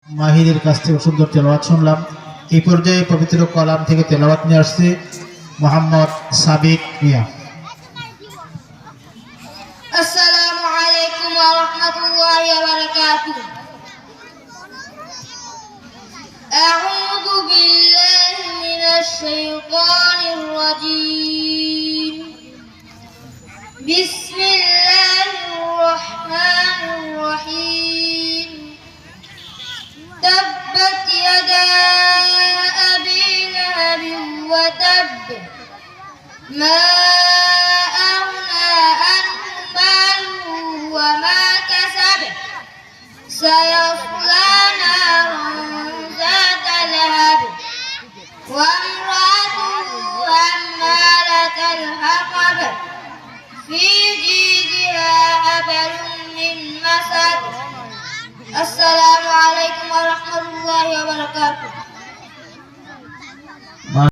মাহিরের কাছ থেকে সুন্দর তেলাওয়াত শুনলাম। এই পর্যায়ে পবিত্র কলাম থেকে তেলাওয়াত নিয়ে আসছে মোহাম্মদ সাবিক মিয়া। আসসালামু আলাইকুম ওয়া রাহমাতুল্লাহি ওয়া বারাকাতুহু। আউযু বিল্লাহি মিনাশ শাইতানির রাজীম। বিসমিল্লাহির রাহমানির রাহিম। তাব্বাত ইয়াদা আবি লাহাবিন ওয়া তাব। মা سيصلى نارا ذات لهب وامرأته حمالة الحطب في جيدها حبل من مسد. السلام عليكم ورحمة الله وبركاته.